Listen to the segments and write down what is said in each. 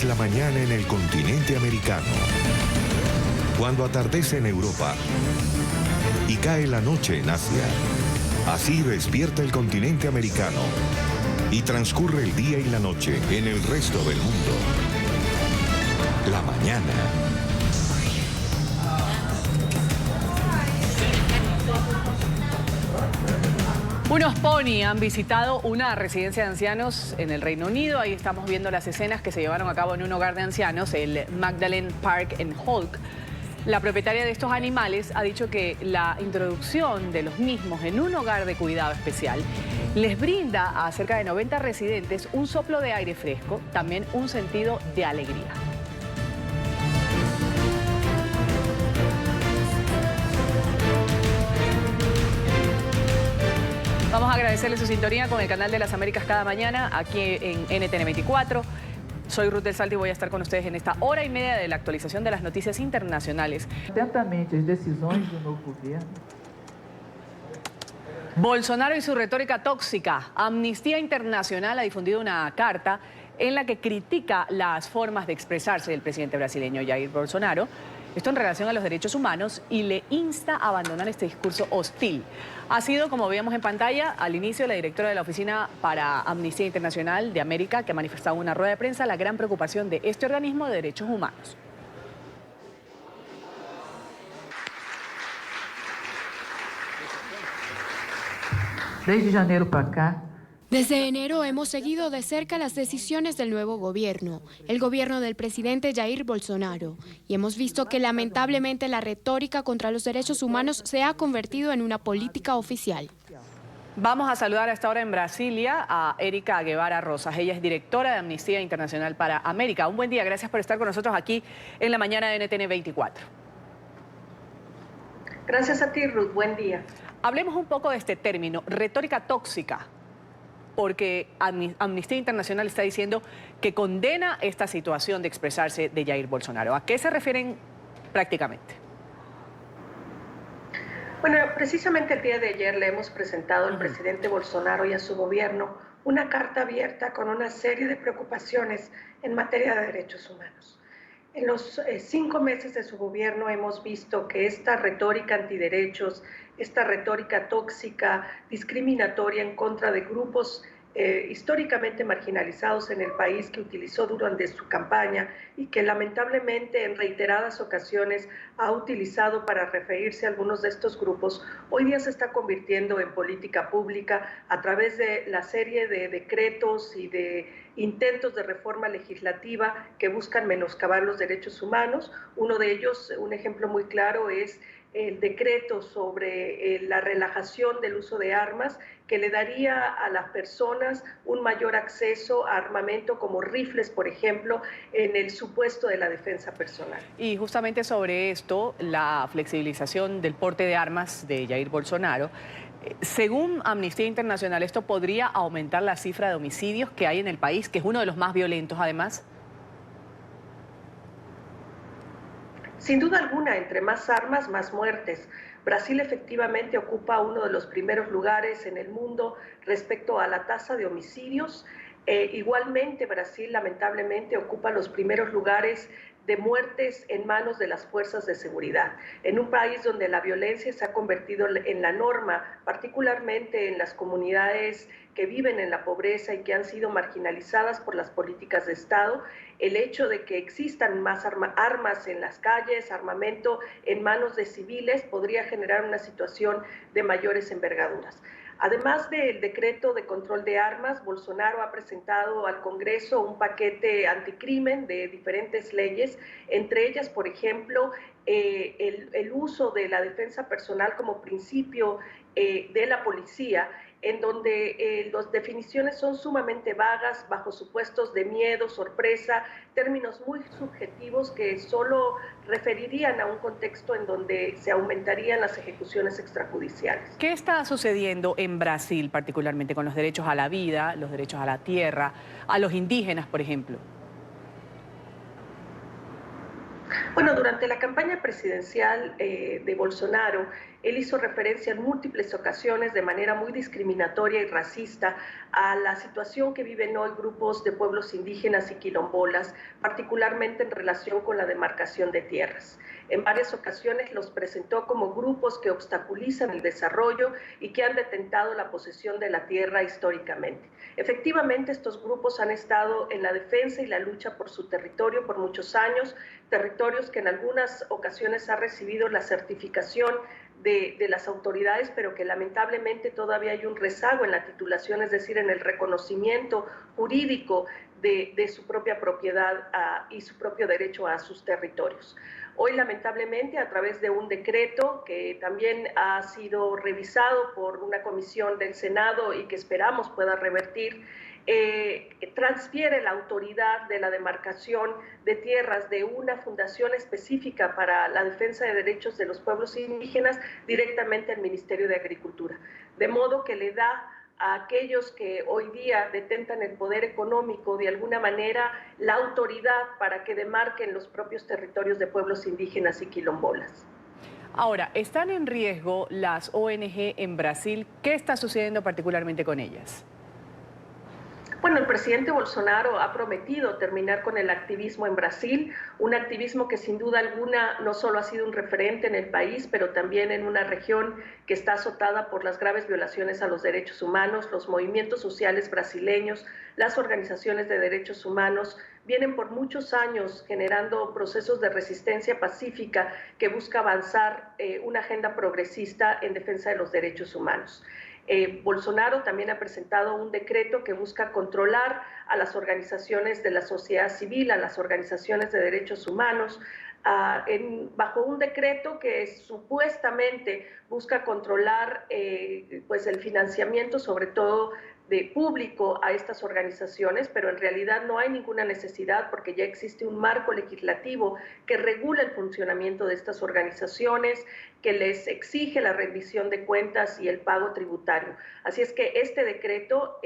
es la mañana en el continente americano. Cuando atardece en Europa y cae la noche en Asia. Así despierta el continente americano y transcurre el día y la noche en el resto del mundo. La mañana. Unos pony han visitado una residencia de ancianos en el Reino Unido. Ahí estamos viendo las escenas que se llevaron a cabo en un hogar de ancianos, el Magdalen Park en Hulk. La propietaria de estos animales ha dicho que la introducción de los mismos en un hogar de cuidado especial les brinda a cerca de 90 residentes un soplo de aire fresco, también un sentido de alegría. Vamos a agradecerle su sintonía con el Canal de las Américas cada mañana aquí en NTN 24. Soy Ruth del Salto y voy a estar con ustedes en esta hora y media de la actualización de las noticias internacionales. Atentamente as decisões do novo governo. Bolsonaro y su retórica tóxica. Amnistía Internacional ha difundido una carta en la que critica las formas de expresarse del presidente brasileño Jair Bolsonaro. Esto en relación a los derechos humanos y le insta a abandonar este discurso hostil. Ha sido, como veíamos en pantalla, al inicio la directora de la Oficina para Amnistía Internacional de América, que ha manifestado en una rueda de prensa la gran preocupación de este organismo de derechos humanos. Desde janeiro para acá, Desde enero hemos seguido de cerca las decisiones del nuevo gobierno, el gobierno del presidente Jair Bolsonaro, y hemos visto que lamentablemente la retórica contra los derechos humanos se ha convertido en una política oficial. Vamos a saludar a esta hora en Brasilia a Erika Guevara Rosas. Ella es directora de Amnistía Internacional para América. Un buen día, gracias por estar con nosotros aquí en la mañana de NTN 24. Gracias a ti, Ruth. Buen día. Hablemos un poco de este término, retórica tóxica, porque Amnistía Internacional está diciendo que condena esta situación de expresarse de Jair Bolsonaro. ¿A qué se refieren prácticamente? Bueno, precisamente el día de ayer le hemos presentado al presidente Bolsonaro y a su gobierno una carta abierta con una serie de preocupaciones en materia de derechos humanos. En los 5 meses de su gobierno hemos visto que esta retórica antiderechos, esta retórica tóxica, discriminatoria en contra de grupos históricamente marginalizados en el país que utilizó durante su campaña y que lamentablemente en reiteradas ocasiones ha utilizado para referirse a algunos de estos grupos, hoy día se está convirtiendo en política pública a través de la serie de decretos y de intentos de reforma legislativa que buscan menoscabar los derechos humanos. Uno de ellos, un ejemplo muy claro, es el decreto sobre la relajación del uso de armas que le daría a las personas un mayor acceso a armamento como rifles, por ejemplo, en el supuesto de la defensa personal. Y justamente sobre esto, la flexibilización del porte de armas de Jair Bolsonaro, según Amnistía Internacional, ¿esto podría aumentar la cifra de homicidios que hay en el país, que es uno de los más violentos además? Sin duda alguna, entre más armas, más muertes. Brasil efectivamente ocupa uno de los primeros lugares en el mundo respecto a la tasa de homicidios. Igualmente, Brasil lamentablemente ocupa los primeros lugares de muertes en manos de las fuerzas de seguridad. En un país donde la violencia se ha convertido en la norma, particularmente en las comunidades que viven en la pobreza y que han sido marginalizadas por las políticas de Estado, el hecho de que existan más armas en las calles, armamento en manos de civiles, podría generar una situación de mayores envergaduras. Además del decreto de control de armas, Bolsonaro ha presentado al Congreso un paquete anticrimen de diferentes leyes, entre ellas, por ejemplo, el uso de la defensa personal como principio de la policía, en donde las definiciones son sumamente vagas, bajo supuestos de miedo, sorpresa, términos muy subjetivos que solo referirían a un contexto en donde se aumentarían las ejecuciones extrajudiciales. ¿Qué está sucediendo en Brasil, particularmente con los derechos a la vida, los derechos a la tierra, a los indígenas, por ejemplo? Bueno, durante la campaña presidencial de Bolsonaro, él hizo referencia en múltiples ocasiones de manera muy discriminatoria y racista a la situación que viven hoy grupos de pueblos indígenas y quilombolas, particularmente en relación con la demarcación de tierras. En varias ocasiones los presentó como grupos que obstaculizan el desarrollo y que han detentado la posesión de la tierra históricamente. Efectivamente, estos grupos han estado en la defensa y la lucha por su territorio por muchos años, territorios que en algunas ocasiones ha recibido la certificación de las autoridades, pero que lamentablemente todavía hay un rezago en la titulación, es decir, en el reconocimiento jurídico de su propia propiedad y su propio derecho a sus territorios. Hoy, lamentablemente, a través de un decreto que también ha sido revisado por una comisión del Senado y que esperamos pueda revertir, transfiere la autoridad de la demarcación de tierras de una fundación específica para la defensa de derechos de los pueblos indígenas directamente al Ministerio de Agricultura, de modo que le da a aquellos que hoy día detentan el poder económico de alguna manera la autoridad para que demarquen los propios territorios de pueblos indígenas y quilombolas. Ahora, ¿están en riesgo las ONG en Brasil? ¿Qué está sucediendo particularmente con ellas? Bueno, el presidente Bolsonaro ha prometido terminar con el activismo en Brasil, un activismo que sin duda alguna no solo ha sido un referente en el país, pero también en una región que está azotada por las graves violaciones a los derechos humanos. Los movimientos sociales brasileños, las organizaciones de derechos humanos vienen por muchos años generando procesos de resistencia pacífica que busca avanzar una agenda progresista en defensa de los derechos humanos. Bolsonaro también ha presentado un decreto que busca controlar a las organizaciones de la sociedad civil, a las organizaciones de derechos humanos, bajo un decreto que supuestamente busca controlar pues el financiamiento, sobre todo de público, a estas organizaciones, pero en realidad no hay ninguna necesidad porque ya existe un marco legislativo que regula el funcionamiento de estas organizaciones, que les exige la rendición de cuentas y el pago tributario. Así es que este decreto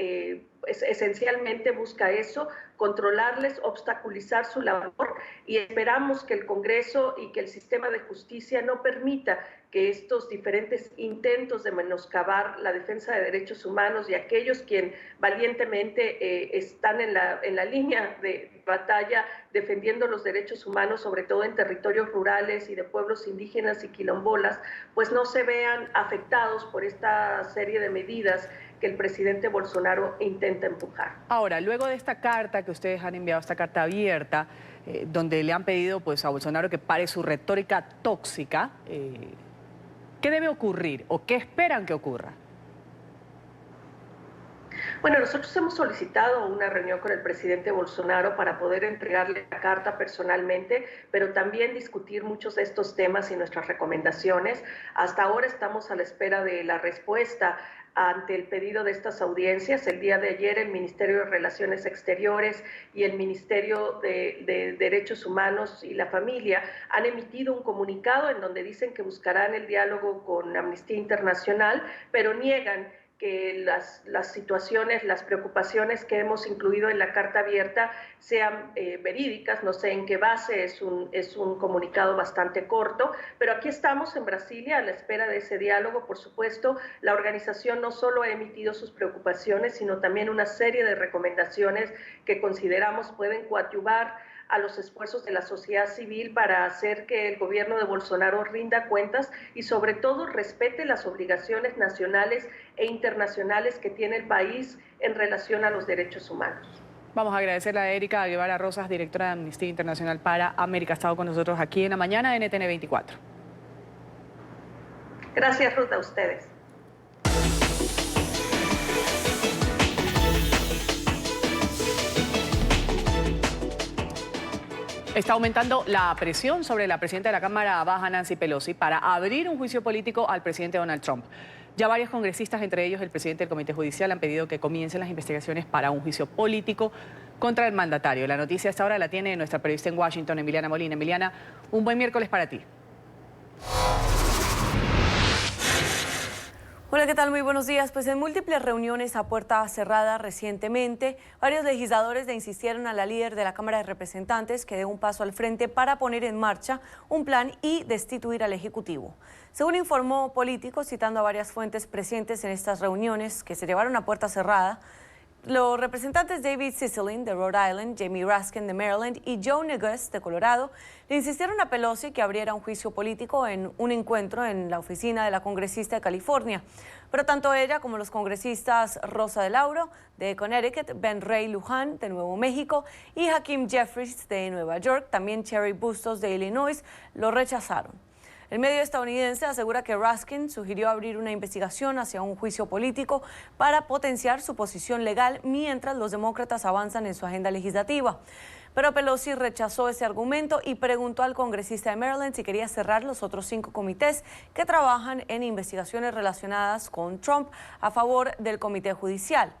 esencialmente busca eso, controlarles, obstaculizar su labor, y esperamos que el Congreso y que el sistema de justicia no permita que estos diferentes intentos de menoscabar la defensa de derechos humanos y aquellos quienes valientemente están en la línea de batalla defendiendo los derechos humanos, sobre todo en territorios rurales y de pueblos indígenas y quilombolas, pues no se vean afectados por esta serie de medidas que el presidente Bolsonaro intenta empujar. Ahora, luego de esta carta que ustedes han enviado, esta carta abierta, donde le han pedido pues, a Bolsonaro que pare su retórica tóxica, ¿qué debe ocurrir o qué esperan que ocurra? Bueno, nosotros hemos solicitado una reunión con el presidente Bolsonaro para poder entregarle la carta personalmente, pero también discutir muchos de estos temas y nuestras recomendaciones. Hasta ahora estamos a la espera de la respuesta ante el pedido de estas audiencias. El día de ayer el Ministerio de Relaciones Exteriores y el Ministerio de Derechos Humanos y la Familia han emitido un comunicado en donde dicen que buscarán el diálogo con Amnistía Internacional, pero niegan que las situaciones, las preocupaciones que hemos incluido en la carta abierta sean verídicas. No sé en qué base, es un comunicado bastante corto, pero aquí estamos en Brasilia a la espera de ese diálogo. Por supuesto, la organización no solo ha emitido sus preocupaciones, sino también una serie de recomendaciones que consideramos pueden coadyuvar a los esfuerzos de la sociedad civil para hacer que el gobierno de Bolsonaro rinda cuentas y sobre todo respete las obligaciones nacionales e internacionales que tiene el país en relación a los derechos humanos. Vamos a agradecerle a Erika Guevara Rosas, directora de Amnistía Internacional para América. Ha estado con nosotros aquí en la mañana de NTN 24. Gracias, Ruth, a ustedes. Está aumentando la presión sobre la presidenta de la Cámara Baja, Nancy Pelosi, para abrir un juicio político al presidente Donald Trump. Ya varios congresistas, entre ellos el presidente del Comité Judicial, han pedido que comiencen las investigaciones para un juicio político contra el mandatario. La noticia a esta hora la tiene nuestra periodista en Washington, Emiliana Molina. Emiliana, un buen miércoles para ti. Hola, ¿qué tal? Muy buenos días. Pues en múltiples reuniones a puerta cerrada recientemente, varios legisladores le insistieron a la líder de la Cámara de Representantes que dé un paso al frente para poner en marcha un plan y destituir al Ejecutivo. Según informó Político, citando a varias fuentes presentes en estas reuniones que se llevaron a puerta cerrada, los representantes David Cicilline de Rhode Island, Jamie Raskin de Maryland y Joe Neguse de Colorado le insistieron a Pelosi que abriera un juicio político en un encuentro en la oficina de la congresista de California. Pero tanto ella como los congresistas Rosa DeLauro de Connecticut, Ben Ray Luján de Nuevo México y Hakeem Jeffries de Nueva York, también Cherry Bustos de Illinois, lo rechazaron. El medio estadounidense asegura que Raskin sugirió abrir una investigación hacia un juicio político para potenciar su posición legal mientras los demócratas avanzan en su agenda legislativa. Pero Pelosi rechazó ese argumento y preguntó al congresista de Maryland si quería cerrar los otros 5 comités que trabajan en investigaciones relacionadas con Trump a favor del comité judicial.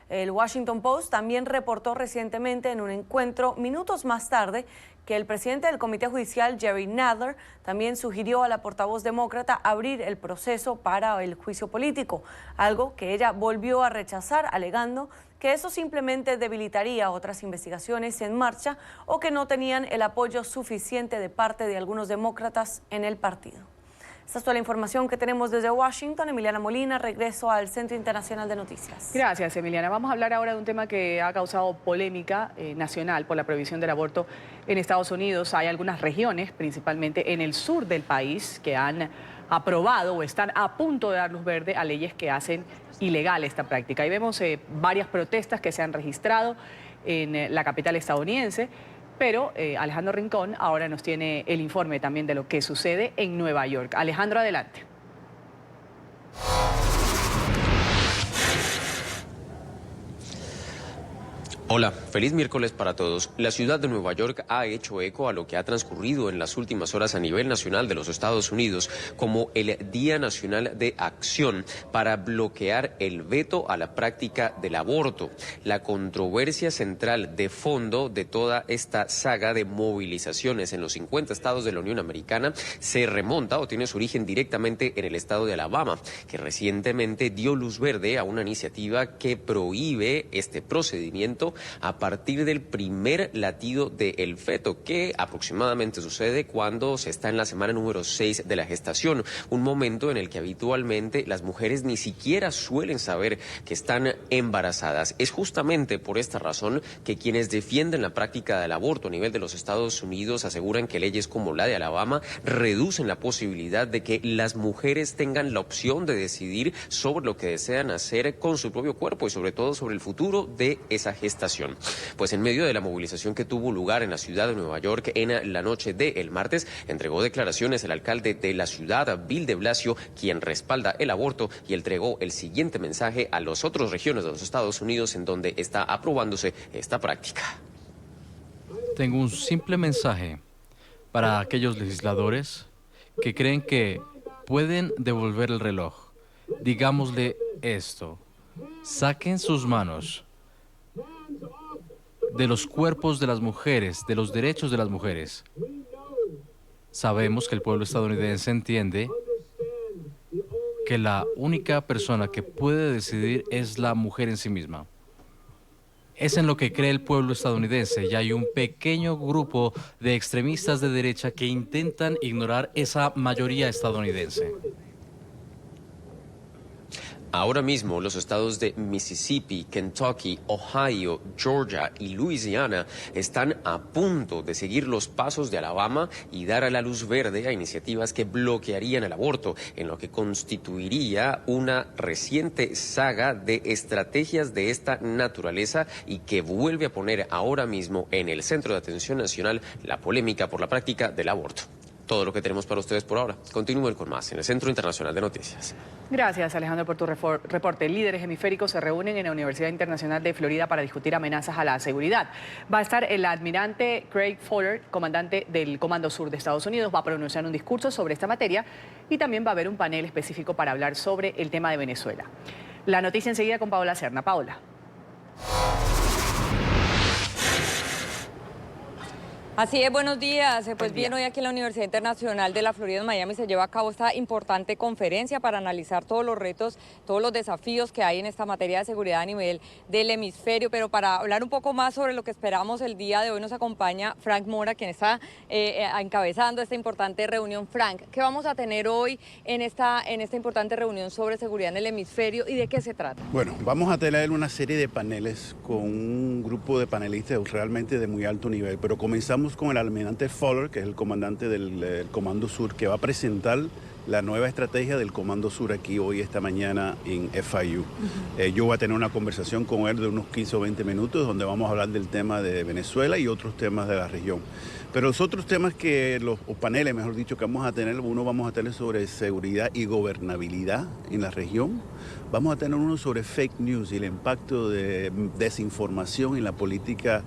El Washington Post también reportó recientemente en un encuentro minutos más tarde que el presidente del Comité Judicial, Jerry Nadler, también sugirió a la portavoz demócrata abrir el proceso para el juicio político, algo que ella volvió a rechazar, alegando que eso simplemente debilitaría otras investigaciones en marcha o que no tenían el apoyo suficiente de parte de algunos demócratas en el partido. Esta es toda la información que tenemos desde Washington. Emiliana Molina, regreso al Centro Internacional de Noticias. Gracias, Emiliana. Vamos a hablar ahora de un tema que ha causado polémica nacional por la prohibición del aborto en Estados Unidos. Hay algunas regiones, principalmente en el sur del país, que han aprobado o están a punto de dar luz verde a leyes que hacen ilegal esta práctica. Y vemos varias protestas que se han registrado en la capital estadounidense. Pero Alejandro Rincón ahora nos tiene el informe también de lo que sucede en Nueva York. Alejandro, adelante. Hola, feliz miércoles para todos. La ciudad de Nueva York ha hecho eco a lo que ha transcurrido en las últimas horas a nivel nacional de los Estados Unidos como el Día Nacional de Acción para bloquear el veto a la práctica del aborto. La controversia central de fondo de toda esta saga de movilizaciones en los 50 estados de la Unión Americana se remonta o tiene su origen directamente en el estado de Alabama, que recientemente dio luz verde a una iniciativa que prohíbe este procedimiento a partir del primer latido del feto, que aproximadamente sucede cuando se está en la semana número 6 de la gestación, un momento en el que habitualmente las mujeres ni siquiera suelen saber que están embarazadas. Es justamente por esta razón que quienes defienden la práctica del aborto a nivel de los Estados Unidos aseguran que leyes como la de Alabama reducen la posibilidad de que las mujeres tengan la opción de decidir sobre lo que desean hacer con su propio cuerpo y sobre todo sobre el futuro de esa gestación. Pues en medio de la movilización que tuvo lugar en la ciudad de Nueva York en la noche del martes, entregó declaraciones el alcalde de la ciudad, Bill de Blasio, quien respalda el aborto y entregó el siguiente mensaje a las otras regiones de los Estados Unidos en donde está aprobándose esta práctica. Tengo un simple mensaje para aquellos legisladores que creen que pueden devolver el reloj. Digámosle esto: saquen sus manos de los cuerpos de las mujeres, de los derechos de las mujeres. Sabemos que el pueblo estadounidense entiende que la única persona que puede decidir es la mujer en sí misma. Es en lo que cree el pueblo estadounidense y hay un pequeño grupo de extremistas de derecha que intentan ignorar esa mayoría estadounidense. Ahora mismo los estados de Mississippi, Kentucky, Ohio, Georgia y Luisiana están a punto de seguir los pasos de Alabama y dar a la luz verde a iniciativas que bloquearían el aborto, en lo que constituiría una reciente saga de estrategias de esta naturaleza y que vuelve a poner ahora mismo en el centro de atención nacional la polémica por la práctica del aborto. Todo lo que tenemos para ustedes por ahora. Continúen con más en el Centro Internacional de Noticias. Gracias, Alejandro, por tu reporte. Líderes hemisféricos se reúnen en la Universidad Internacional de Florida para discutir amenazas a la seguridad. Va a estar el almirante Craig Fowler, comandante del Comando Sur de Estados Unidos, va a pronunciar un discurso sobre esta materia y también va a haber un panel específico para hablar sobre el tema de Venezuela. La noticia enseguida con Paola Serna. Paola. Así es, buenos días. Pues Buen día. bien, hoy aquí en la Universidad Internacional de la Florida en Miami se lleva a cabo esta importante conferencia para analizar todos los retos, todos los desafíos que hay en esta materia de seguridad a nivel del hemisferio. Pero para hablar un poco más sobre lo que esperamos el día de hoy nos acompaña Frank Mora, quien está encabezando esta importante reunión. Frank, ¿qué vamos a tener hoy en esta importante reunión sobre seguridad en el hemisferio y de qué se trata? Bueno, vamos a tener una serie de paneles con un grupo de panelistas realmente de muy alto nivel, pero comenzamos con el almirante Fowler, que es el comandante del Comando Sur, que va a presentar la nueva estrategia del Comando Sur aquí hoy, esta mañana en FIU. Yo voy a tener una conversación con él de unos 15 o 20 minutos donde vamos a hablar del tema de Venezuela y otros temas de la región. Pero los otros temas o paneles, mejor dicho, que vamos a tener, uno vamos a tener sobre seguridad y gobernabilidad en la región. Vamos a tener uno sobre fake news y el impacto de desinformación en la política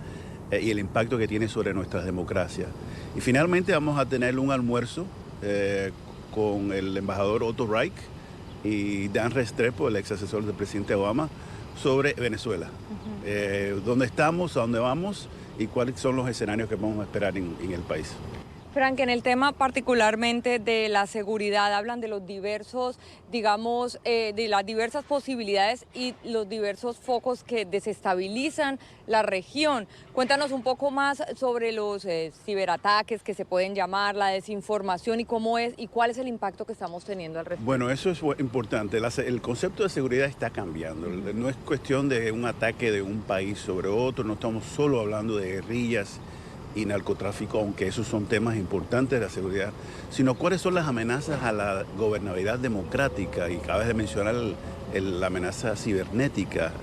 y el impacto que tiene sobre nuestras democracias. Y finalmente vamos a tener un almuerzo con el embajador Otto Reich y Dan Restrepo, el ex asesor del presidente Obama, sobre Venezuela. Dónde estamos, a dónde vamos y cuáles son los escenarios que vamos a esperar en el país. Frank, en el tema particularmente de la seguridad, hablan de los diversos, digamos, de las diversas posibilidades y los diversos focos que desestabilizan la región. Cuéntanos un poco más sobre los ciberataques que se pueden llamar, la desinformación y cómo es y cuál es el impacto que estamos teniendo al respecto. Bueno, eso es importante. El concepto de seguridad está cambiando. No es cuestión de un ataque de un país sobre otro, no estamos solo hablando de guerrillas y narcotráfico, aunque esos son temas importantes de la seguridad, sino cuáles son las amenazas a la gobernabilidad democrática. Y acabas de mencionar la amenaza cibernética,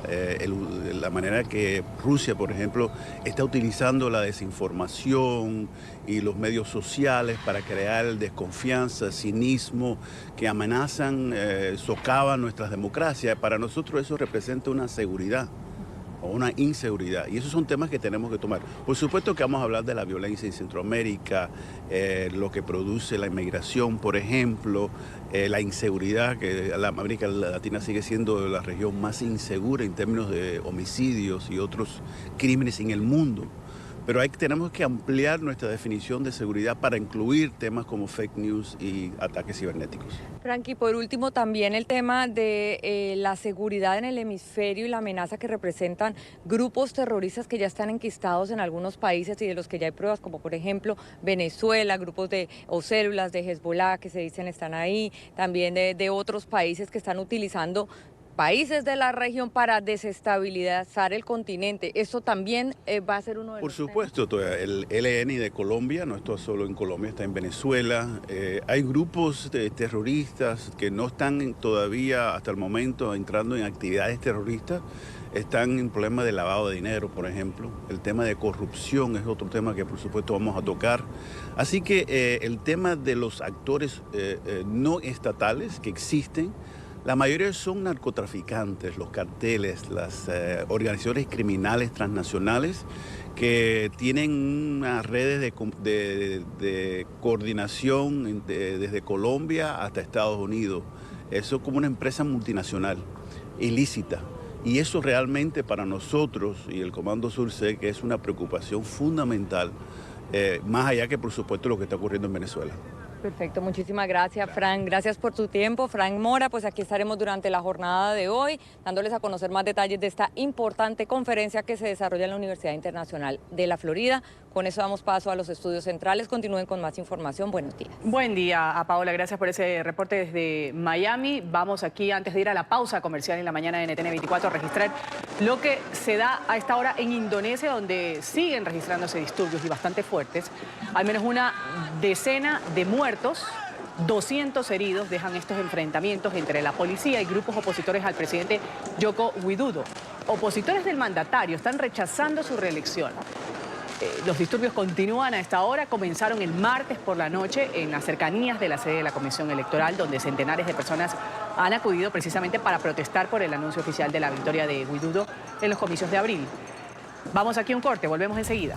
la manera que Rusia, por ejemplo, está utilizando la desinformación y los medios sociales para crear desconfianza, cinismo, que amenazan, socavan nuestras democracias. Para nosotros eso representa una seguridad o una inseguridad, y esos son temas que tenemos que tomar. Por supuesto que vamos a hablar de la violencia en Centroamérica, lo que produce la inmigración, por ejemplo, la inseguridad, que la América Latina sigue siendo la región más insegura en términos de homicidios y otros crímenes en el mundo. Pero tenemos que ampliar nuestra definición de seguridad para incluir temas como fake news y ataques cibernéticos. Frankie, por último, también el tema de la seguridad en el hemisferio y la amenaza que representan grupos terroristas que ya están enquistados en algunos países y de los que ya hay pruebas, como por ejemplo Venezuela, grupos o células de Hezbollah que se dicen están ahí, también de otros países que están utilizando países de la región para desestabilizar el continente. ¿Esto también va a ser uno de los Por supuesto, el ELN de Colombia, no está solo en Colombia, está en Venezuela. Hay grupos de terroristas que no están todavía hasta el momento entrando en actividades terroristas. Están en problemas de lavado de dinero, por ejemplo. El tema de corrupción es otro tema que por supuesto vamos a tocar. Así que el tema de los actores no estatales que existen, la mayoría son narcotraficantes, los carteles, las organizaciones criminales transnacionales que tienen unas redes de coordinación desde Colombia hasta Estados Unidos. Eso es como una empresa multinacional, ilícita. Y eso realmente para nosotros y el Comando Sur sé que es una preocupación fundamental, más allá que por supuesto lo que está ocurriendo en Venezuela. Perfecto, muchísimas gracias, Frank. Gracias por tu tiempo, Frank Mora. Pues aquí estaremos durante la jornada de hoy, dándoles a conocer más detalles de esta importante conferencia que se desarrolla en la Universidad Internacional de la Florida. Con eso damos paso a los estudios centrales. Continúen con más información. Buenos días. Buen día a Paola, gracias por ese reporte desde Miami. Vamos aquí, antes de ir a la pausa comercial en la mañana de NTN 24, a registrar lo que se da a esta hora en Indonesia, donde siguen registrándose disturbios y bastante fuertes. Al menos una decena de muertos, 200 heridos dejan estos enfrentamientos entre la policía y grupos opositores al presidente Joko Widodo. Opositores del mandatario están rechazando su reelección. Los disturbios continúan a esta hora, comenzaron el martes por la noche en las cercanías de la sede de la Comisión Electoral, donde centenares de personas han acudido precisamente para protestar por el anuncio oficial de la victoria de Widodo en los comicios de abril. Vamos aquí a un corte, volvemos enseguida.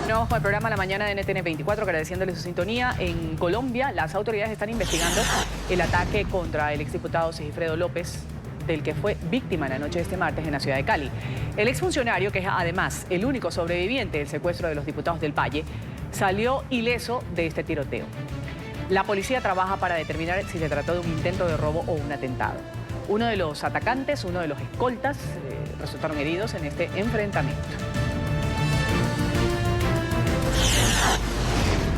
Vamos con el programa La Mañana de NTN 24, agradeciéndole su sintonía. En Colombia, las autoridades están investigando el ataque contra el exdiputado Sigifredo López del que fue víctima la noche de este martes en la ciudad de Cali. El exfuncionario, que es además el único sobreviviente del secuestro de los diputados del Valle, salió ileso de este tiroteo. La policía trabaja para determinar si se trató de un intento de robo o un atentado. Uno de los atacantes, uno de los escoltas, resultaron heridos en este enfrentamiento.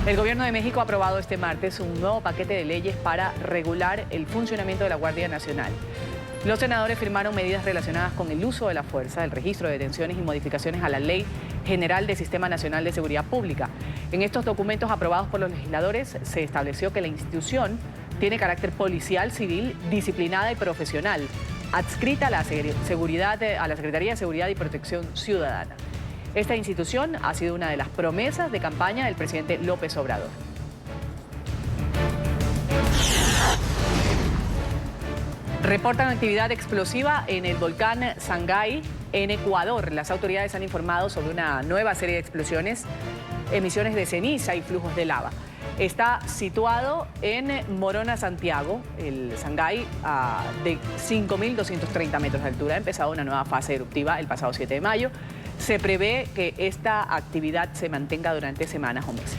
El gobierno de México ha aprobado este martes un nuevo paquete de leyes para regular el funcionamiento de la Guardia Nacional. Los senadores firmaron medidas relacionadas con el uso de la fuerza, el registro de detenciones y modificaciones a la Ley General del Sistema Nacional de Seguridad Pública. En estos documentos aprobados por los legisladores se estableció que la institución tiene carácter policial, civil, disciplinada y profesional, adscrita a la Secretaría de Seguridad y Protección Ciudadana. Esta institución ha sido una de las promesas de campaña del presidente López Obrador. Reportan actividad explosiva en el volcán Sangay, en Ecuador. Las autoridades han informado sobre una nueva serie de explosiones, emisiones de ceniza y flujos de lava. Está situado en Morona, Santiago, el Sangay, de 5.230 metros de altura. Ha empezado una nueva fase eruptiva el pasado 7 de mayo. Se prevé que esta actividad se mantenga durante semanas o meses.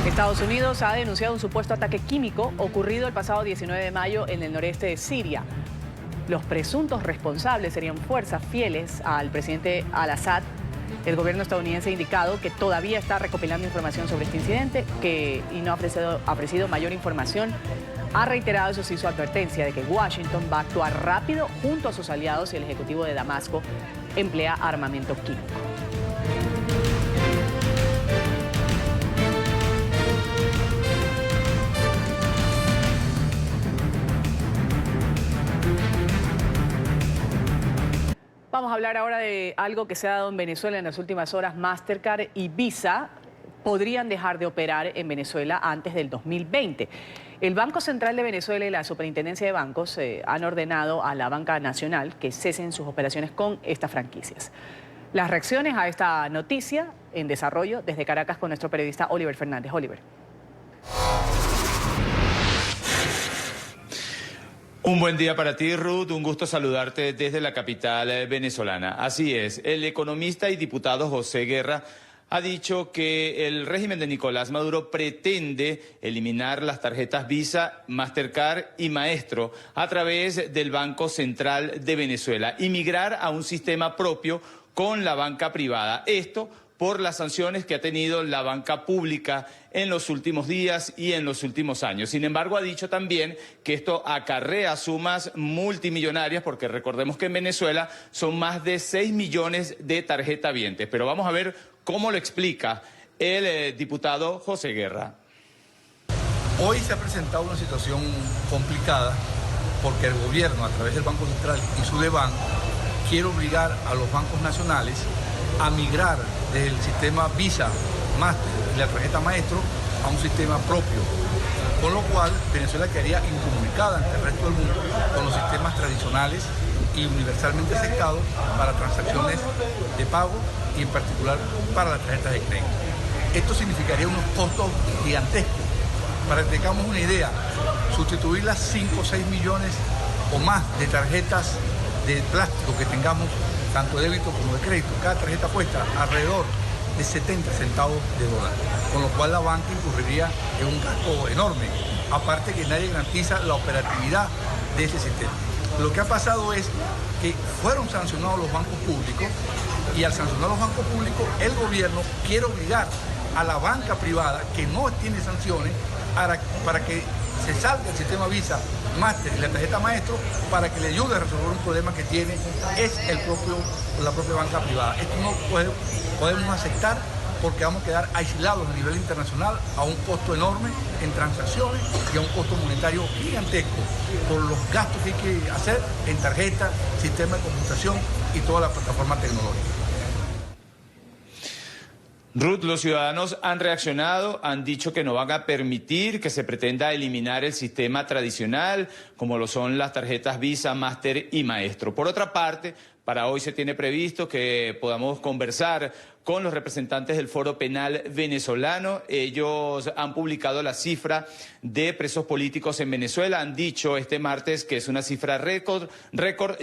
Estados Unidos ha denunciado un supuesto ataque químico ocurrido el pasado 19 de mayo en el noreste de Siria. Los presuntos responsables serían fuerzas fieles al presidente al-Assad. El gobierno estadounidense ha indicado que todavía está recopilando información sobre este incidente y no ha ofrecido mayor información. Ha reiterado, eso sí, su advertencia de que Washington va a actuar rápido junto a sus aliados y el Ejecutivo de Damasco emplea armamento químico. Vamos a hablar ahora de algo que se ha dado en Venezuela en las últimas horas. Mastercard y Visa podrían dejar de operar en Venezuela antes del 2020. El Banco Central de Venezuela y la Superintendencia de Bancos han ordenado a la Banca Nacional que cesen sus operaciones con estas franquicias. Las reacciones a esta noticia en desarrollo desde Caracas con nuestro periodista Oliver Fernández. Oliver. Un buen día para ti, Ruth. Un gusto saludarte desde la capital venezolana. Así es, el economista y diputado José Guerra ha dicho que el régimen de Nicolás Maduro pretende eliminar las tarjetas Visa, Mastercard y Maestro a través del Banco Central de Venezuela y migrar a un sistema propio con la banca privada. Esto por las sanciones que ha tenido la banca pública en los últimos días y en los últimos años. Sin embargo, ha dicho también que esto acarrea sumas multimillonarias, porque recordemos que en Venezuela son más de 6 millones de tarjetavientes. Pero vamos a ver cómo lo explica el diputado José Guerra. Hoy se ha presentado una situación complicada porque el gobierno, a través del Banco Central y Sudeban, quiere obligar a los bancos nacionales a migrar del sistema Visa, Master y la tarjeta Maestro a un sistema propio, con lo cual Venezuela quedaría incomunicada ante el resto del mundo con los sistemas tradicionales y universalmente aceptados para transacciones de pago y en particular para las tarjetas de crédito. Esto significaría unos costos gigantescos. Para que tengamos una idea, sustituir las 5 o 6 millones o más de tarjetas de plástico que tengamos, tanto de débito como de crédito, cada tarjeta cuesta alrededor de 70 centavos de dólar, con lo cual la banca incurriría en un gasto enorme, aparte que nadie garantiza la operatividad de ese sistema. Lo que ha pasado es que fueron sancionados los bancos públicos y al sancionar los bancos públicos, el gobierno quiere obligar a la banca privada, que no tiene sanciones, para que se salga el sistema Visa, Master y la tarjeta Maestro, para que le ayude a resolver un problema que tiene la propia banca privada. Esto no podemos aceptar, porque vamos a quedar aislados a nivel internacional a un costo enorme en transacciones y a un costo monetario gigantesco por los gastos que hay que hacer en tarjeta, sistema de computación y toda la plataforma tecnológica. Ruth, los ciudadanos han reaccionado, han dicho que no van a permitir que se pretenda eliminar el sistema tradicional, como lo son las tarjetas Visa, Master y Maestro. Por otra parte, para hoy se tiene previsto que podamos conversar con los representantes del Foro Penal venezolano. Ellos han publicado la cifra de presos políticos en Venezuela. Han dicho este martes que es una cifra récord,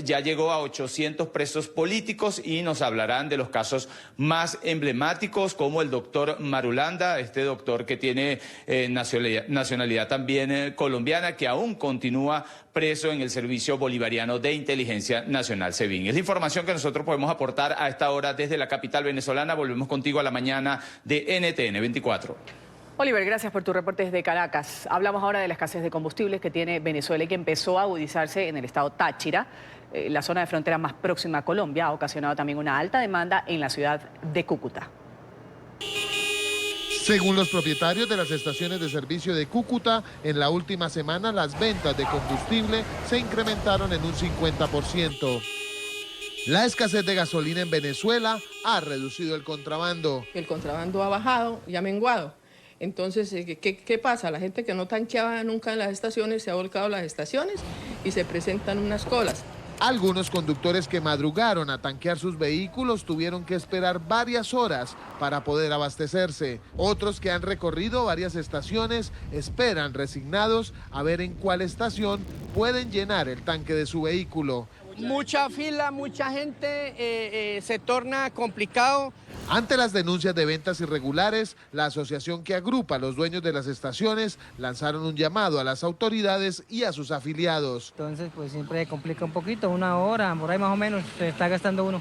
ya llegó a 800 presos políticos y nos hablarán de los casos más emblemáticos como el doctor Marulanda, este doctor que tiene nacionalidad también colombiana, que aún continúa preso en el Servicio Bolivariano de Inteligencia Nacional, SEBIN. Es la información que nosotros podemos aportar a esta hora desde la capital venezolana. Volvemos contigo a la mañana de NTN 24. Oliver, gracias por tu reporte desde Caracas. Hablamos ahora de la escasez de combustibles que tiene Venezuela y que empezó a agudizarse en el estado Táchira. La zona de frontera más próxima a Colombia ha ocasionado también una alta demanda en la ciudad de Cúcuta. Según los propietarios de las estaciones de servicio de Cúcuta, en la última semana las ventas de combustible se incrementaron en un 50%. La escasez de gasolina en Venezuela ha reducido el contrabando. El contrabando ha bajado y ha menguado. Entonces, ¿qué pasa? La gente que no tanqueaba nunca en las estaciones se ha volcado a las estaciones y se presentan unas colas. Algunos conductores que madrugaron a tanquear sus vehículos tuvieron que esperar varias horas para poder abastecerse. Otros que han recorrido varias estaciones esperan resignados a ver en cuál estación pueden llenar el tanque de su vehículo. Mucha fila, mucha gente, se torna complicado. Ante las denuncias de ventas irregulares, la asociación que agrupa a los dueños de las estaciones lanzaron un llamado a las autoridades y a sus afiliados. Entonces, pues siempre complica un poquito, una hora, por ahí más o menos, se está gastando uno.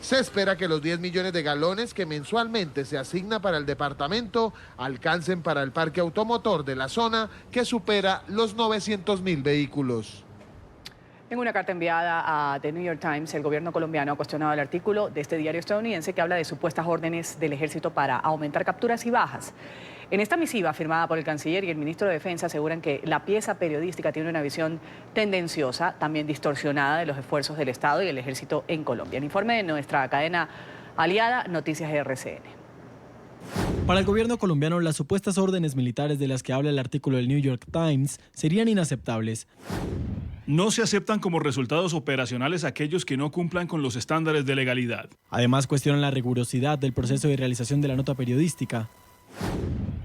Se espera que los 10 millones de galones que mensualmente se asigna para el departamento alcancen para el parque automotor de la zona, que supera los 900.000 vehículos. En una carta enviada a The New York Times, el gobierno colombiano ha cuestionado el artículo de este diario estadounidense que habla de supuestas órdenes del ejército para aumentar capturas y bajas. En esta misiva firmada por el canciller y el ministro de Defensa aseguran que la pieza periodística tiene una visión tendenciosa, también distorsionada de los esfuerzos del Estado y el ejército en Colombia. El informe de nuestra cadena aliada, Noticias RCN. Para el gobierno colombiano, las supuestas órdenes militares de las que habla el artículo del New York Times serían inaceptables. No se aceptan como resultados operacionales aquellos que no cumplan con los estándares de legalidad. Además, cuestionan la rigurosidad del proceso de realización de la nota periodística.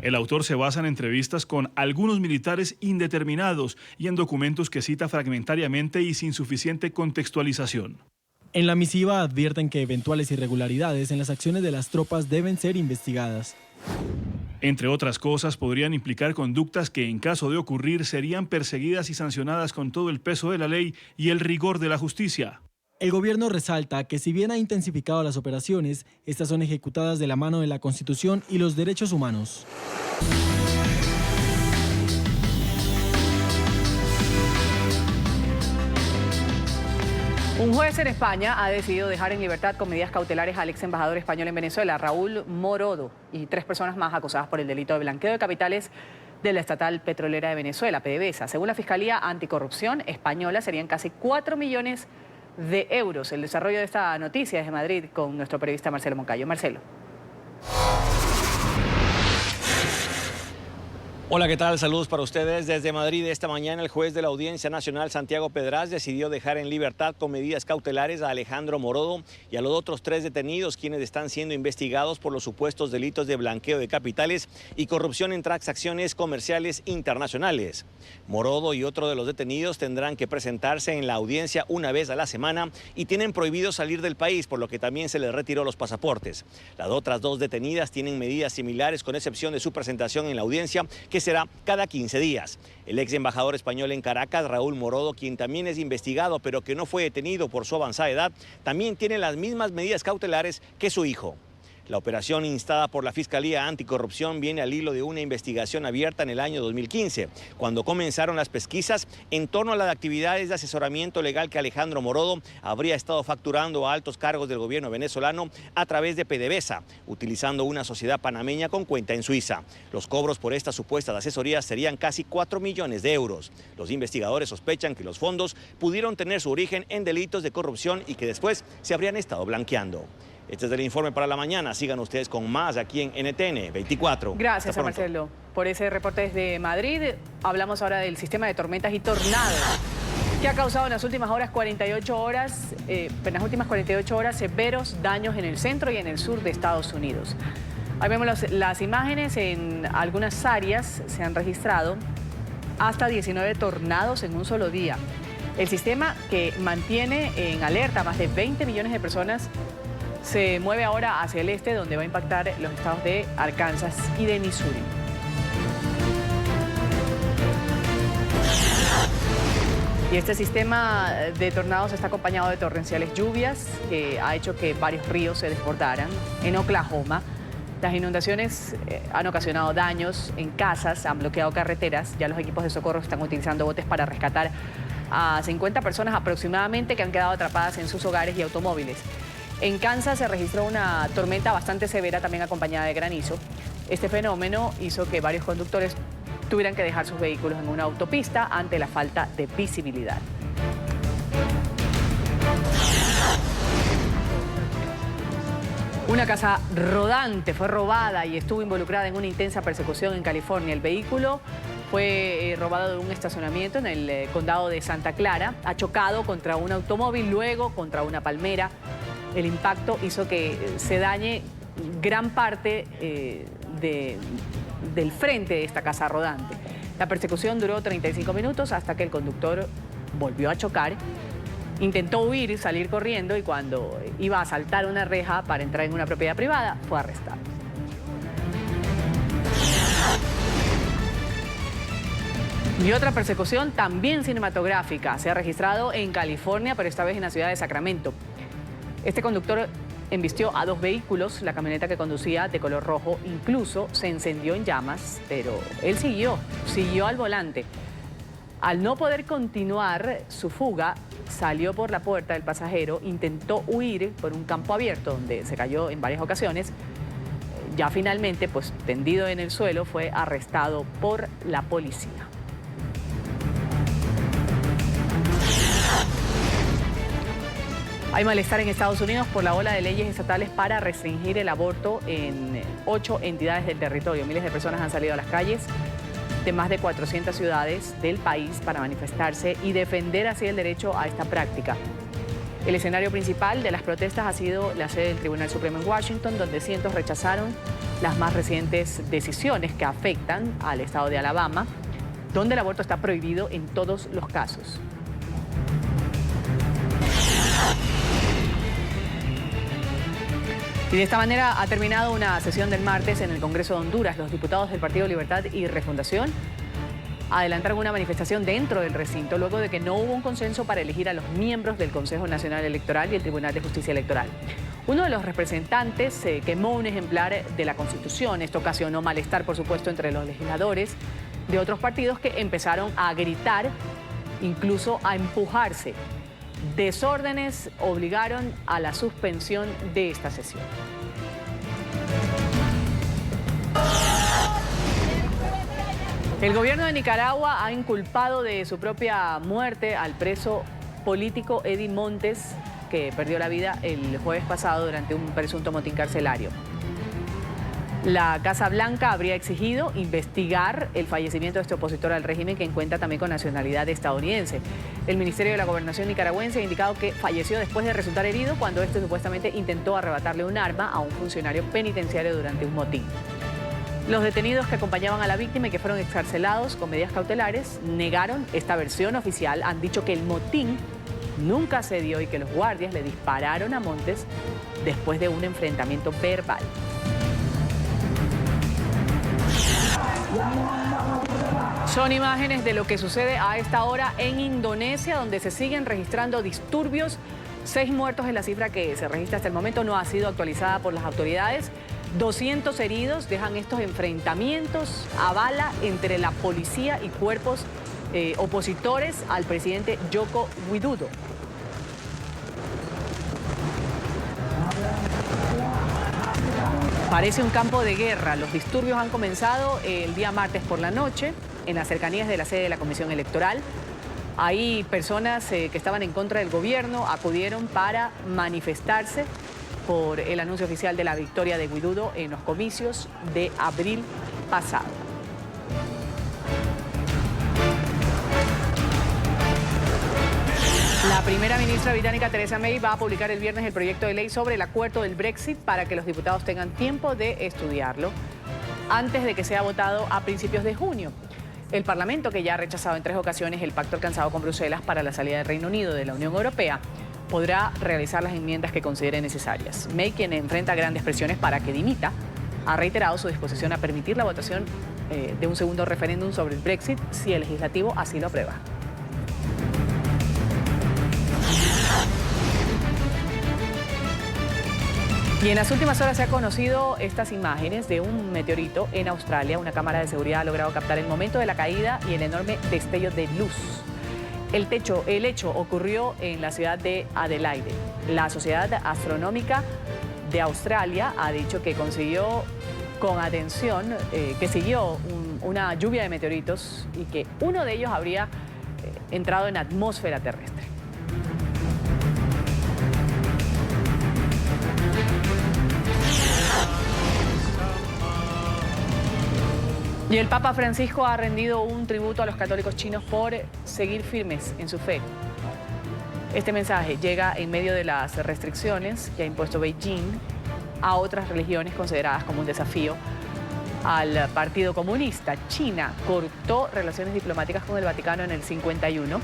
El autor se basa en entrevistas con algunos militares indeterminados y en documentos que cita fragmentariamente y sin suficiente contextualización. En la misiva advierten que eventuales irregularidades en las acciones de las tropas deben ser investigadas. Entre otras cosas, podrían implicar conductas que, en caso de ocurrir, serían perseguidas y sancionadas con todo el peso de la ley y el rigor de la justicia. El gobierno resalta que si bien ha intensificado las operaciones, estas son ejecutadas de la mano de la Constitución y los derechos humanos. Un juez en España ha decidido dejar en libertad con medidas cautelares al ex embajador español en Venezuela, Raúl Morodo, y 3 personas más acusadas por el delito de blanqueo de capitales de la estatal petrolera de Venezuela, PDVSA. Según la Fiscalía Anticorrupción española, serían casi 4 millones de euros. El desarrollo de esta noticia desde Madrid con nuestro periodista Marcelo Moncayo. Marcelo. Hola, ¿qué tal? Saludos para ustedes. Desde Madrid, esta mañana el juez de la Audiencia Nacional, Santiago Pedraz, decidió dejar en libertad con medidas cautelares a Alejandro Morodo y a los otros 3 detenidos, quienes están siendo investigados por los supuestos delitos de blanqueo de capitales y corrupción en transacciones comerciales internacionales. Morodo y otro de los detenidos tendrán que presentarse en la audiencia una vez a la semana y tienen prohibido salir del país, por lo que también se les retiró los pasaportes. Las otras 2 detenidas tienen medidas similares, con excepción de su presentación en la audiencia, que será cada 15 días. El ex embajador español en Caracas, Raúl Morodo, quien también es investigado pero que no fue detenido por su avanzada edad, también tiene las mismas medidas cautelares que su hijo. La operación instada por la Fiscalía Anticorrupción viene al hilo de una investigación abierta en el año 2015, cuando comenzaron las pesquisas en torno a las actividades de asesoramiento legal que Alejandro Morodo habría estado facturando a altos cargos del gobierno venezolano a través de PDVSA, utilizando una sociedad panameña con cuenta en Suiza. Los cobros por estas supuestas asesorías serían casi 4 millones de euros. Los investigadores sospechan que los fondos pudieron tener su origen en delitos de corrupción y que después se habrían estado blanqueando. Este es el informe para la mañana. Sigan ustedes con más aquí en NTN 24. Gracias a Marcelo por ese reporte desde Madrid. Hablamos ahora del sistema de tormentas y tornados que ha causado en las últimas 48 horas severos daños en el centro y en el sur de Estados Unidos. Ahí vemos las imágenes. En algunas áreas se han registrado hasta 19 tornados en un solo día. El sistema que mantiene en alerta a más de 20 millones de personas se mueve ahora hacia el este, donde va a impactar los estados de Arkansas y de Missouri. Y este sistema de tornados está acompañado de torrenciales lluvias que ha hecho que varios ríos se desbordaran. En Oklahoma, las inundaciones han ocasionado daños en casas, han bloqueado carreteras. Ya los equipos de socorro están utilizando botes para rescatar a 50 personas aproximadamente que han quedado atrapadas en sus hogares y automóviles. En Kansas se registró una tormenta bastante severa, también acompañada de granizo. Este fenómeno hizo que varios conductores tuvieran que dejar sus vehículos en una autopista ante la falta de visibilidad. Una casa rodante fue robada y estuvo involucrada en una intensa persecución en California. El vehículo fue robado de un estacionamiento en el condado de Santa Clara. Ha chocado contra un automóvil, luego contra una palmera. El impacto hizo que se dañe gran parte del frente de esta casa rodante. La persecución duró 35 minutos hasta que el conductor volvió a chocar. Intentó huir, salir corriendo, y cuando iba a saltar una reja para entrar en una propiedad privada, fue arrestado. Y otra persecución también cinematográfica se ha registrado en California, pero esta vez en la ciudad de Sacramento. Este conductor embistió a dos vehículos. La camioneta que conducía, de color rojo, incluso se encendió en llamas, pero él siguió al volante. Al no poder continuar su fuga, salió por la puerta del pasajero, intentó huir por un campo abierto donde se cayó en varias ocasiones. Ya finalmente, pues tendido en el suelo, fue arrestado por la policía. Hay malestar en Estados Unidos por la ola de leyes estatales para restringir el aborto en 8 entidades del territorio. Miles de personas han salido a las calles de más de 400 ciudades del país para manifestarse y defender así el derecho a esta práctica. El escenario principal de las protestas ha sido la sede del Tribunal Supremo en Washington, donde cientos rechazaron las más recientes decisiones que afectan al estado de Alabama, donde el aborto está prohibido en todos los casos. Y de esta manera ha terminado una sesión del martes en el Congreso de Honduras. Los diputados del Partido Libertad y Refundación adelantaron una manifestación dentro del recinto luego de que no hubo un consenso para elegir a los miembros del Consejo Nacional Electoral y el Tribunal de Justicia Electoral. Uno de los representantes quemó un ejemplar de la Constitución. Esto ocasionó malestar, por supuesto, entre los legisladores de otros partidos que empezaron a gritar, incluso a empujarse. Desórdenes obligaron a la suspensión de esta sesión. El gobierno de Nicaragua ha inculpado de su propia muerte al preso político Eddie Montes, que perdió la vida el jueves pasado durante un presunto motín carcelario. La Casa Blanca habría exigido investigar el fallecimiento de este opositor al régimen, que cuenta también con nacionalidad estadounidense. El Ministerio de la Gobernación nicaragüense ha indicado que falleció después de resultar herido cuando este supuestamente intentó arrebatarle un arma a un funcionario penitenciario durante un motín. Los detenidos que acompañaban a la víctima y que fueron excarcelados con medidas cautelares negaron esta versión oficial. Han dicho que el motín nunca se dio y que los guardias le dispararon a Montes después de un enfrentamiento verbal. Son imágenes de lo que sucede a esta hora en Indonesia, donde se siguen registrando disturbios. 6 muertos es la cifra que se registra hasta el momento, no ha sido actualizada por las autoridades. 200 heridos dejan estos enfrentamientos a bala entre la policía y cuerpos opositores al presidente Joko Widodo. Parece un campo de guerra. Los disturbios han comenzado el día martes por la noche en las cercanías de la sede de la Comisión Electoral. Hay personas que estaban en contra del gobierno, acudieron para manifestarse por el anuncio oficial de la victoria de Widodo en los comicios de abril pasado. La primera ministra británica Theresa May va a publicar el viernes el proyecto de ley sobre el acuerdo del Brexit para que los diputados tengan tiempo de estudiarlo antes de que sea votado a principios de junio. El Parlamento, que ya ha rechazado en 3 ocasiones el pacto alcanzado con Bruselas para la salida del Reino Unido de la Unión Europea, podrá realizar las enmiendas que considere necesarias. May, quien enfrenta grandes presiones para que dimita, ha reiterado su disposición a permitir la votación de un segundo referéndum sobre el Brexit si el legislativo así lo aprueba. Y en las últimas horas se han conocido estas imágenes de un meteorito en Australia. Una cámara de seguridad ha logrado captar el momento de la caída y el enorme destello de luz. El hecho ocurrió en la ciudad de Adelaide. La Sociedad Astronómica de Australia ha dicho que consiguió con atención, que siguió una lluvia de meteoritos y que uno de ellos habría entrado en atmósfera terrestre. Y el Papa Francisco ha rendido un tributo a los católicos chinos por seguir firmes en su fe. Este mensaje llega en medio de las restricciones que ha impuesto Beijing a otras religiones consideradas como un desafío al Partido Comunista. China cortó relaciones diplomáticas con el Vaticano en el 51.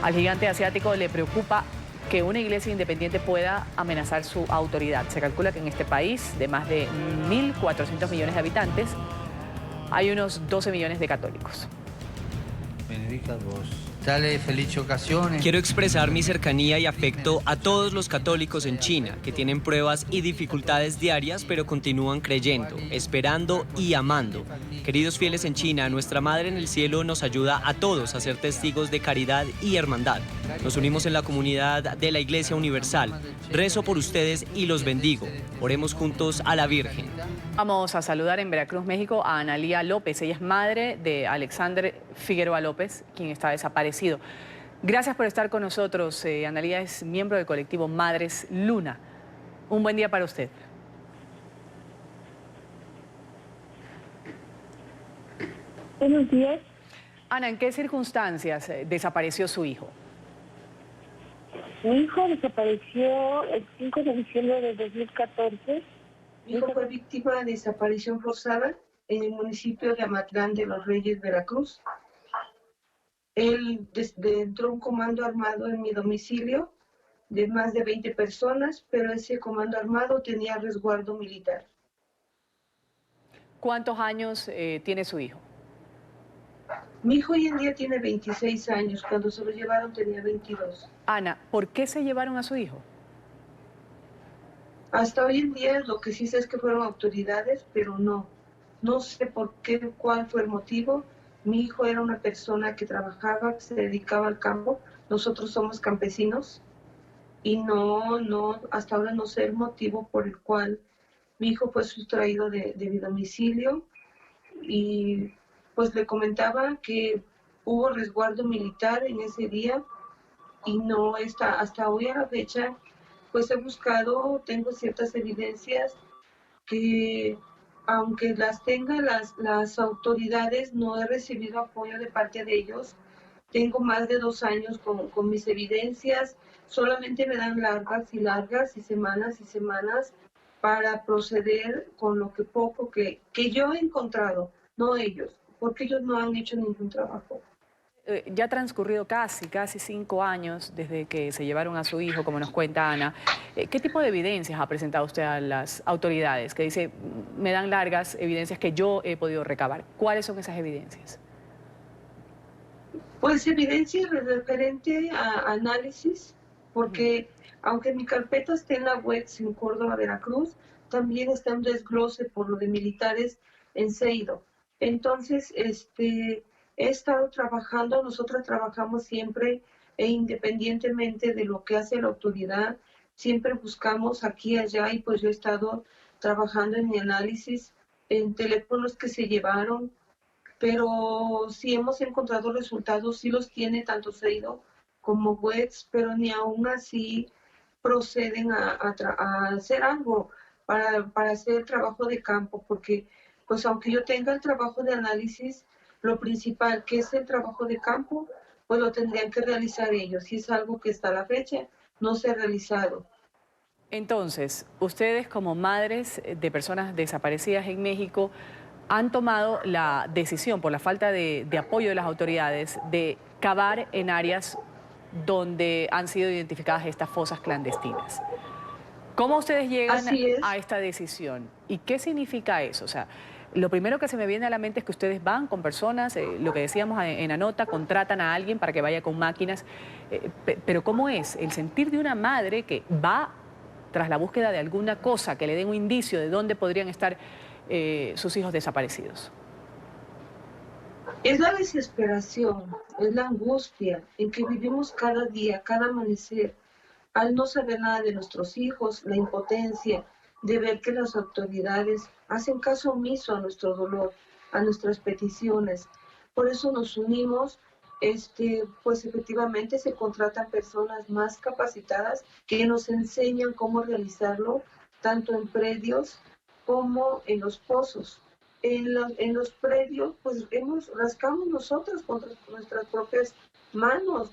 Al gigante asiático le preocupa que una iglesia independiente pueda amenazar su autoridad. Se calcula que en este país, de más de 1.400 millones de habitantes, hay unos 12 millones de católicos. Benedicat vos. Dale feliz ocasiones. Quiero expresar mi cercanía y afecto a todos los católicos en China, que tienen pruebas y dificultades diarias, pero continúan creyendo, esperando y amando. Queridos fieles en China, nuestra Madre en el Cielo nos ayuda a todos a ser testigos de caridad y hermandad. Nos unimos en la comunidad de la Iglesia Universal. Rezo por ustedes y los bendigo. Oremos juntos a la Virgen. Vamos a saludar en Veracruz, México, a Analía López. Ella es madre de Alexander Figueroa López, quien está desaparecido. Gracias por estar con nosotros. Analía es miembro del colectivo Madres Luna. Un buen día para usted. Buenos días. Ana, ¿en qué circunstancias desapareció su hijo? Mi hijo desapareció el 5 de diciembre de 2014. Mi hijo fue víctima de desaparición forzada en el municipio de Amatlán de los Reyes, Veracruz. Él entró un comando armado en mi domicilio de más de 20 personas, pero ese comando armado tenía resguardo militar. ¿Cuántos años tiene su hijo? Mi hijo hoy en día tiene 26 años, cuando se lo llevaron tenía 22. Ana, ¿por qué se llevaron a su hijo? Hasta hoy en día lo que sí sé es que fueron autoridades, pero no sé por qué, cuál fue el motivo. Mi hijo era una persona que trabajaba, que se dedicaba al campo. Nosotros somos campesinos y hasta ahora no sé el motivo por el cual mi hijo fue sustraído de mi domicilio. Y pues le comentaba que hubo resguardo militar en ese día y hasta hoy a la fecha, pues he buscado, tengo ciertas evidencias que aunque las tenga las autoridades, no he recibido apoyo de parte de ellos. Tengo más de 2 años con mis evidencias, solamente me dan largas y semanas para proceder con lo que poco que yo he encontrado, no ellos, porque ellos no han hecho ningún trabajo. Ya ha transcurrido casi 5 años desde que se llevaron a su hijo, como nos cuenta Ana. ¿Qué tipo de evidencias ha presentado usted a las autoridades? Que dice, me dan largas evidencias que yo he podido recabar. ¿Cuáles son esas evidencias? Pues evidencia referente a análisis, porque aunque mi carpeta esté en la web en Córdoba, Veracruz, también está un desglose por lo de militares en Seido. Entonces, he estado trabajando, nosotros trabajamos siempre e independientemente de lo que hace la autoridad, siempre buscamos aquí y allá y pues yo he estado trabajando en mi análisis, en teléfonos que se llevaron, pero sí hemos encontrado resultados, sí los tiene tanto Seido como webs, pero ni aún así proceden a hacer algo para hacer trabajo de campo, porque pues aunque yo tenga el trabajo de análisis, lo principal, que es el trabajo de campo, pues lo tendrían que realizar ellos. Y es algo que hasta la fecha no se ha realizado. Entonces, ustedes como madres de personas desaparecidas en México han tomado la decisión, por la falta de apoyo de las autoridades, de cavar en áreas donde han sido identificadas estas fosas clandestinas. ¿Cómo ustedes llegan a esta decisión? ¿Y qué significa eso? O sea, lo primero que se me viene a la mente es que ustedes van con personas, lo que decíamos en la nota, contratan a alguien para que vaya con máquinas. Pero ¿cómo es el sentir de una madre que va tras la búsqueda de alguna cosa que le den un indicio de dónde podrían estar sus hijos desaparecidos? Es la desesperación, es la angustia en que vivimos cada día, cada amanecer, al no saber nada de nuestros hijos, la impotencia de ver que las autoridades hacen caso omiso a nuestro dolor, a nuestras peticiones. Por eso nos unimos, pues efectivamente se contratan personas más capacitadas que nos enseñan cómo realizarlo, tanto en predios como en los pozos. En los predios, pues rascamos nosotros con nuestras propias manos,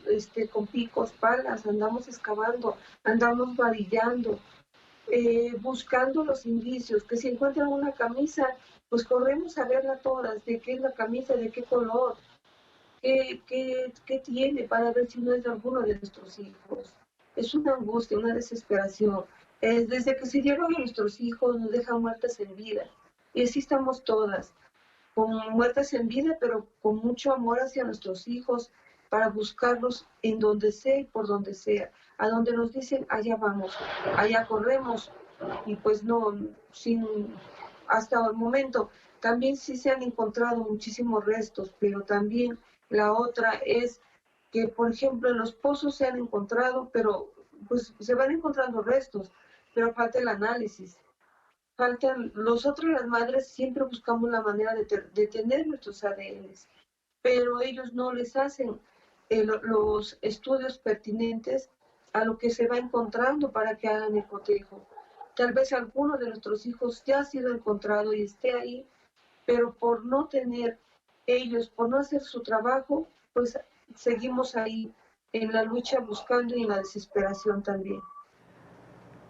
con picos, palas, andamos excavando, andamos varillando, buscando los indicios, que si encuentran una camisa, pues corremos a verla todas, de qué es la camisa, de qué color, qué tiene, para ver si no es de alguno de nuestros hijos. Es una angustia, una desesperación. Desde que se llevan a nuestros hijos nos dejan muertas en vida. Y así estamos todas, muertas en vida, pero con mucho amor hacia nuestros hijos, para buscarlos en donde sea y por donde sea. A donde nos dicen, allá vamos, allá corremos. Y pues no, hasta el momento, también sí se han encontrado muchísimos restos, pero también la otra es que, por ejemplo, en los pozos se han encontrado, pero pues se van encontrando restos, pero falta el análisis. Nosotros las madres siempre buscamos la manera de tener nuestros ADNs, pero ellos no les hacen los estudios pertinentes a lo que se va encontrando para que hagan el cotejo. Tal vez alguno de nuestros hijos ya ha sido encontrado y esté ahí, pero por no tener ellos, por no hacer su trabajo, pues seguimos ahí en la lucha buscando y en la desesperación también.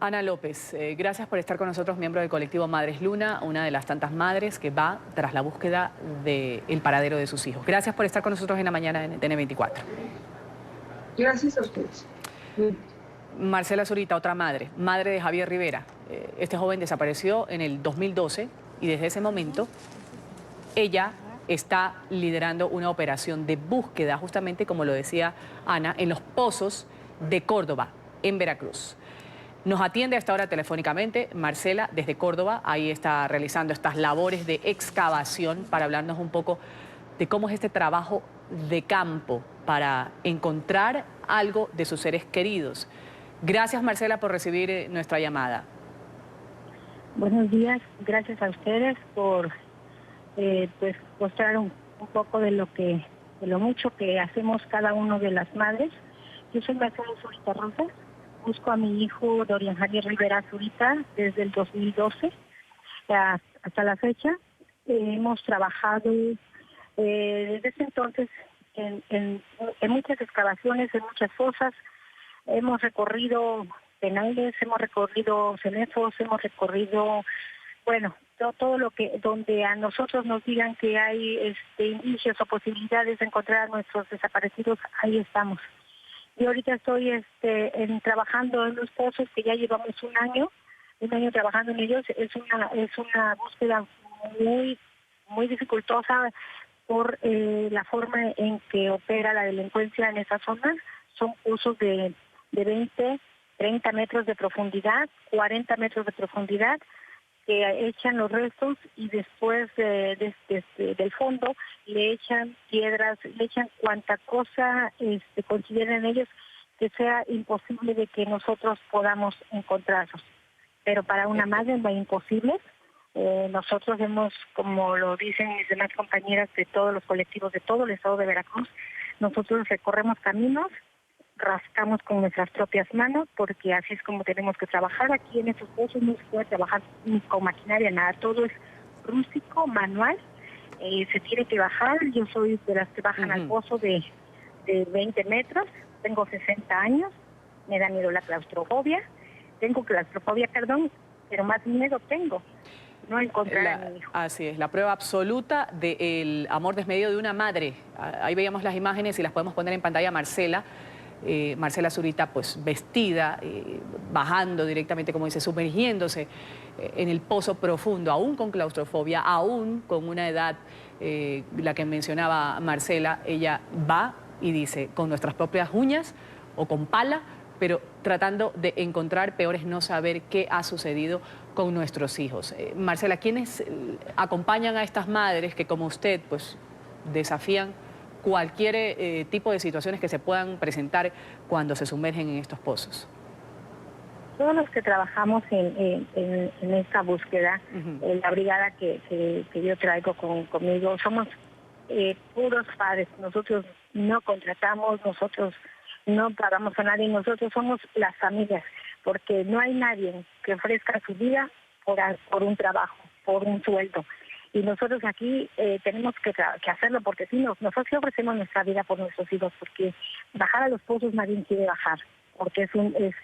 Ana López, gracias por estar con nosotros, miembro del colectivo Madres Luna, una de las tantas madres que va tras la búsqueda del paradero de sus hijos. Gracias por estar con nosotros en la mañana en TN24. Gracias a ustedes. Marcela Zurita, otra madre de Javier Rivera. Este joven desapareció en el 2012 y desde ese momento ella está liderando una operación de búsqueda, justamente como lo decía Ana, en los pozos de Córdoba, en Veracruz. Nos atiende hasta ahora telefónicamente Marcela desde Córdoba, ahí está realizando estas labores de excavación para hablarnos un poco de cómo es este trabajo de campo para encontrar algo de sus seres queridos. Gracias, Marcela, por recibir nuestra llamada. Buenos días, gracias a ustedes por pues mostrar un poco de lo mucho que hacemos cada uno de las madres. Yo soy Marcela Zurita Rosas. Busco a mi hijo Dorian Javier Rivera Zurita desde el 2012 hasta la fecha. Hemos trabajado desde ese entonces en muchas excavaciones, en muchas fosas. Hemos recorrido penales, hemos recorrido cenefos, hemos recorrido, bueno, todo lo que donde a nosotros nos digan que hay indicios o posibilidades de encontrar a nuestros desaparecidos, ahí estamos. Y ahorita estoy trabajando en los pozos que ya llevamos un año trabajando en ellos. Es una búsqueda muy dificultosa por la forma en que opera la delincuencia en esa zona. Son pozos de 20, 30 metros de profundidad, 40 metros de profundidad, que echan los restos y después del fondo le echan piedras, le echan cuanta cosa consideren ellos que sea imposible de que nosotros podamos encontrarlos. Pero para una madre no es imposible. Nosotros hemos, como lo dicen mis demás compañeras de todos los colectivos de todo el estado de Veracruz, nosotros recorremos caminos, rascamos con nuestras propias manos, porque así es como tenemos que trabajar. Aquí en estos pozos no se puede trabajar ni con maquinaria, nada, todo es rústico, manual. Se tiene que bajar. Yo soy de las que bajan al pozo de de 20 metros, tengo 60 años, me da miedo la claustrofobia, pero más miedo tengo no encontrar a mi hijo. Así es, la prueba absoluta del amor desmedido de una madre. Ahí veíamos las imágenes y las podemos poner en pantalla. Marcela Zurita, pues vestida, bajando directamente, como dice, sumergiéndose en el pozo profundo, aún con claustrofobia, aún con una edad, la que mencionaba Marcela. Ella va y dice, con nuestras propias uñas o con pala, pero tratando de encontrar, peor es no saber qué ha sucedido con nuestros hijos. Marcela, ¿quiénes acompañan a estas madres que, como usted, pues desafían cualquier tipo de situaciones que se puedan presentar cuando se sumergen en estos pozos? Todos los que trabajamos en esta búsqueda, la brigada que yo traigo conmigo, somos puros padres. Nosotros no contratamos, nosotros no pagamos a nadie, nosotros somos las familias, porque no hay nadie que ofrezca su vida por un trabajo, por un sueldo. Y nosotros aquí tenemos que hacerlo, porque si nosotros ofrecemos nuestra vida por nuestros hijos, porque bajar a los pozos nadie quiere bajar, porque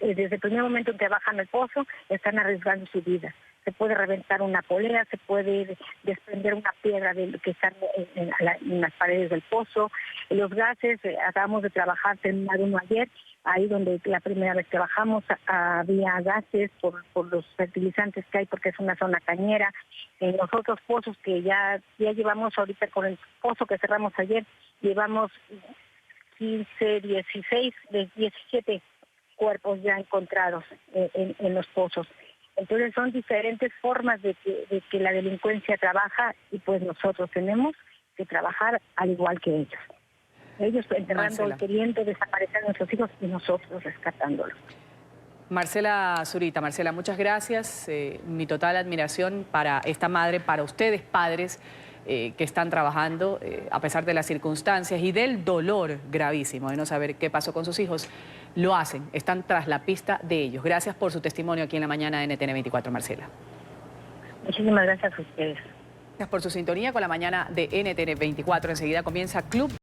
desde el primer momento en que bajan al pozo están arriesgando su vida. Se puede reventar una polea, se puede desprender una piedra que está en las paredes del pozo. Los gases, acabamos de terminar uno ayer, ahí donde la primera vez que bajamos había gases por los fertilizantes que hay, porque es una zona cañera. En los otros pozos que ya llevamos ahorita, con el pozo que cerramos ayer, llevamos 15, 16, 17 cuerpos ya encontrados en los pozos. Entonces son diferentes formas de que la delincuencia trabaja, y pues nosotros tenemos que trabajar al igual que ellos. Ellos enterrando y queriendo desaparecer a nuestros hijos y nosotros rescatándolos. Marcela Zurita, Marcela, muchas gracias. Mi total admiración para esta madre, para ustedes padres que están trabajando a pesar de las circunstancias y del dolor gravísimo de no saber qué pasó con sus hijos. Lo hacen, están tras la pista de ellos. Gracias por su testimonio aquí en la mañana de NTN 24, Marcela. Muchísimas gracias a ustedes. Gracias por su sintonía con la mañana de NTN 24. Enseguida comienza Club